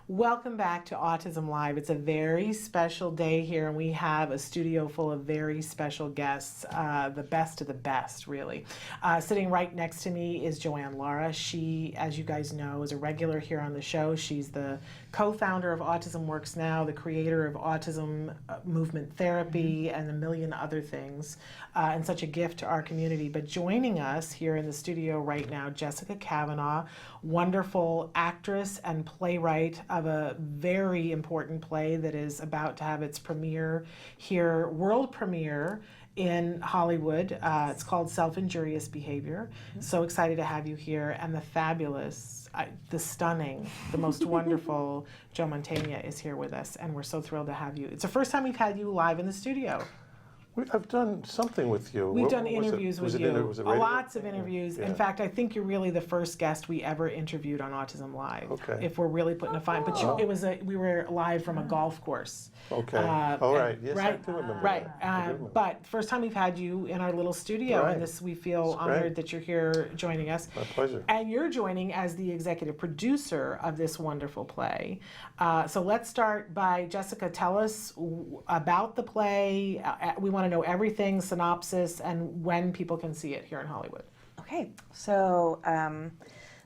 Welcome back to Autism Live. It's a very special day here, and we have a studio full of very special guests, the best of the best, really. Sitting right next to me is Joanne Lara. She, as you guys know, is a regular here on the show. She's the co-founder of Autism Works Now, the creator of Autism Movement Therapy, and a million other things, and such a gift to our community. But joining us here in the studio right now, Jessica Cavanagh, wonderful actress and playwright of a very important play that is about to have its premiere here, world premiere in Hollywood. It's called Self-Injurious Behavior. So excited to have you here. And the fabulous, the stunning, the most wonderful Jo Mantegna is here with us, and we're so thrilled to have you. It's the first time we've had you live in the studio. I've done something with you. We've done interviews with you. Was it radio? Lots of interviews. Yeah. In fact, I think you're really the first guest we ever interviewed on Autism Live. Okay. If we're really putting a fine, but we were live from a golf course. Okay. All right. Yes, right. I do remember. Right. But first time we've had you in our little studio, and this we feel honored that you're here joining us. My pleasure. And you're joining as the executive producer of this wonderful play. So let's start by Jessica. Tell us about the play. We want to know everything, synopsis, and when people can see it here in Hollywood. Okay, so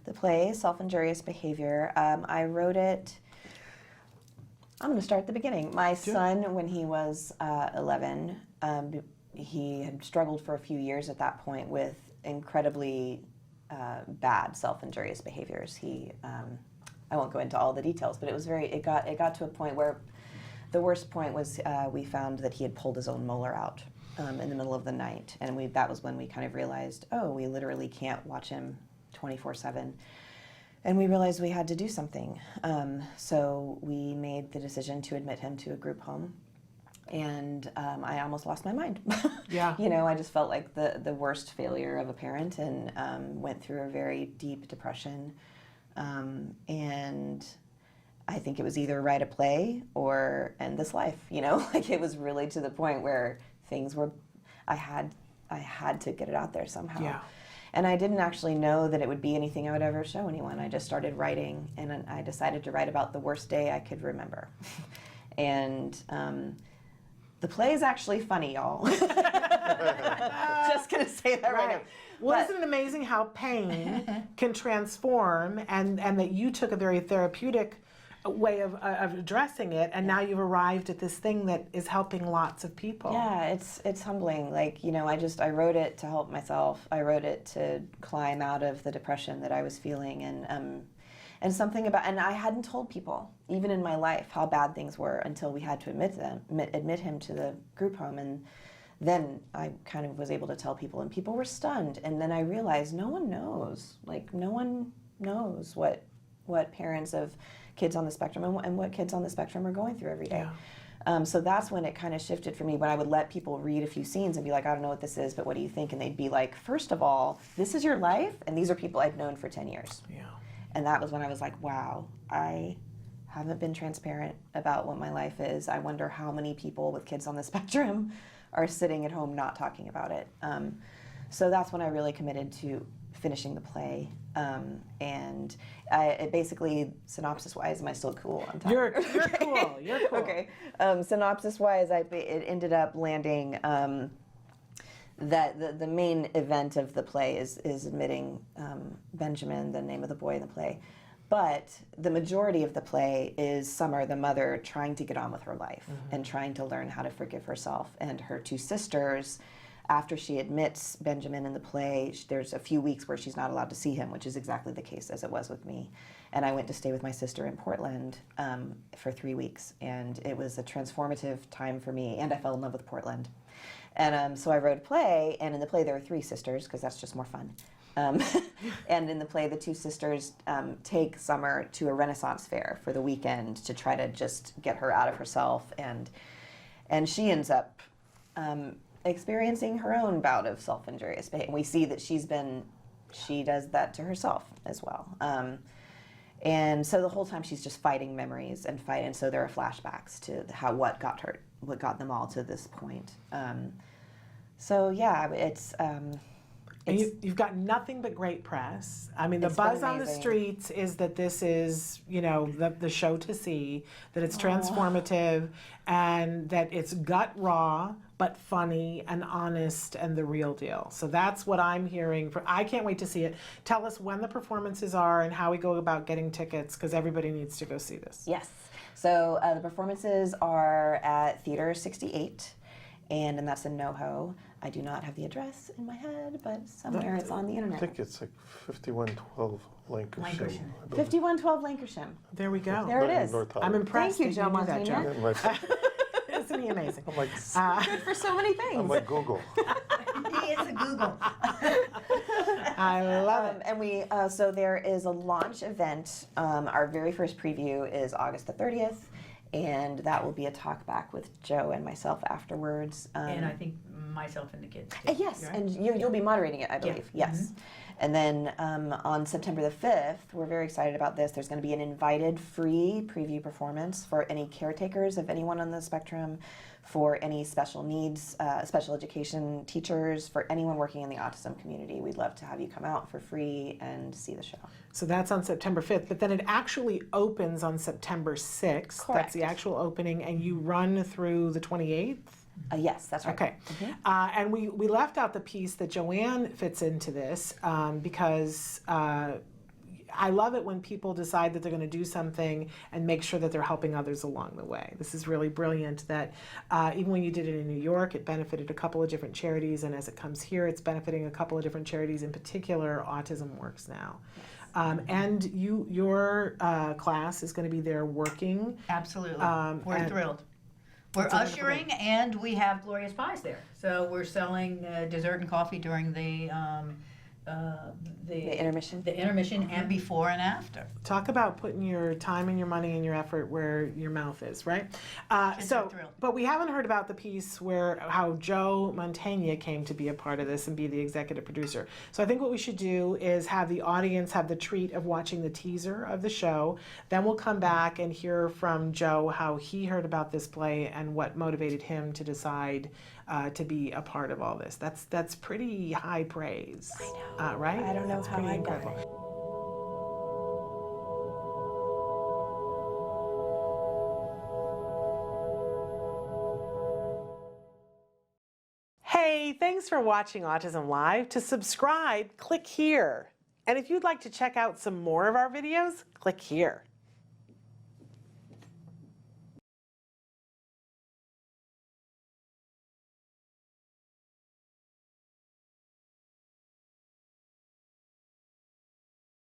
the play, Self-Injurious Behavior, I wrote it, I'm going to start at the beginning. My son, when he was 11, he had struggled for a few years at that point with incredibly bad self-injurious behaviors. I won't go into all the details, but it got to a point where the worst point was we found that he had pulled his own molar out in the middle of the night, and that was when we kind of realized, oh, we literally can't watch him 24/7, and we realized we had to do something. So we made the decision to admit him to a group home, and I almost lost my mind. Yeah. You know, I just felt like the worst failure of a parent, and went through a very deep depression, and I think it was either write a play or end this life, you know? Like, it was really to the point where things were, I had to get it out there somehow. Yeah. And I didn't actually know that it would be anything I would ever show anyone. I just started writing, and I decided to write about the worst day I could remember. And the play is actually funny, y'all. Just gonna say that right now. Well, isn't it amazing how pain can transform, and that you took a very therapeutic way of addressing it, and now you've arrived at this thing that is helping lots of people. Yeah, it's humbling. Like, you know, I wrote it to help myself. I wrote it to climb out of the depression that I was feeling, and something about, and I hadn't told people, even in my life, how bad things were until we had to admit him to the group home, and then I kind of was able to tell people, and people were stunned. And then I realized no one knows. Like, no one knows what parents of kids on the spectrum and what kids on the spectrum are going through every day. Yeah. So that's when it kind of shifted for me, when I would let people read a few scenes and be like, I don't know what this is, but what do you think? And they'd be like, first of all, this is your life, and these are people I've known for 10 years. Yeah. And that was when I was like, wow, I haven't been transparent about what my life is. I wonder how many people with kids on the spectrum are sitting at home not talking about it. So that's when I really committed to finishing the play. And it basically, synopsis-wise, am I still cool? I'm You're cool. You're cool. Okay. Synopsis-wise, it ended up landing that the main event of the play is admitting Benjamin, the name of the boy in the play. But the majority of the play is Summer, the mother, trying to get on with her life and trying to learn how to forgive herself. And her two sisters, after she admits Benjamin in the play, there's a few weeks where she's not allowed to see him, which is exactly the case as it was with me. And I went to stay with my sister in Portland for 3 weeks. And it was a transformative time for me, and I fell in love with Portland. And so I wrote a play, and in the play there are 3 sisters, because that's just more fun. And in the play, the 2 sisters take Summer to a Renaissance fair for the weekend to try to just get her out of herself, and she ends up experiencing her own bout of self-injurious behavior. We see that she does that to herself as well. And so the whole time she's just fighting memories and so there are flashbacks to what got them all to this point. So yeah, it's And you've got nothing but great press. I mean, the It's been buzz on the amazing. streets is that this is, the show to see, that it's transformative, and that it's gut raw, but funny and honest and the real deal. So that's what I'm hearing. I can't wait to see it. Tell us when the performances are and how we go about getting tickets, because everybody needs to go see this. Yes. So the performances are at Theater 68, and that's in NoHo. I do not have the address in my head, but somewhere it's on the I internet. think it's like 5112 Lancashire. Lancashire. I believe. 5112 Lancashire. There we go. There it Right in is. North I'm Hollywood. impressed Thank you, that you Joe knew that, Mantegna. Joe. Yeah, Isn't he amazing? I'm like, Good for so many things. I'm like Google. He is a Google. I love it. And we, so there is a launch event. Our very first preview is August the 30th, and that will be a talk back with Joe and myself afterwards. And I think myself and the kids. Yes, right? and you'll be moderating it, I believe. Yes. And then on September the 5th, we're very excited about this. There's going to be an invited free preview performance for any caretakers of anyone on the spectrum, for any special needs, special education teachers, for anyone working in the autism community. We'd love to have you come out for free and see the show. So that's on September 5th, but then it actually opens on September 6th. That's Correct. the actual opening, and you run through the 28th? Yes, that's right. Okay. And we left out the piece that Joanne fits into this because I love it when people decide that they're going to do something and make sure that they're helping others along the way. This is really brilliant that even when you did it in New York, it benefited a couple of different charities, and as it comes here, it's benefiting a couple of different charities, in particular Autism Works now. And your class is going to be there working. Absolutely. We're and- thrilled. We're ushering, and we have glorious pies there. So we're selling dessert and coffee during the intermission. The intermission and before and after. Talk about putting your time and your money and your effort where your mouth is, right? So, thrilled. but we haven't heard about the piece where how Joe Mantegna came to be a part of this and be the executive producer. So I think what we should do is have the audience have the treat of watching the teaser of the show. Then we'll come back and hear from Joe how he heard about this play and what motivated him to decide to be a part of all this. That's pretty high praise. I know. Right? I don't know That's how pretty I got incredible. it. Hey, thanks for watching Autism Live. To subscribe, click here. And if you'd like to check out some more of our videos, click here.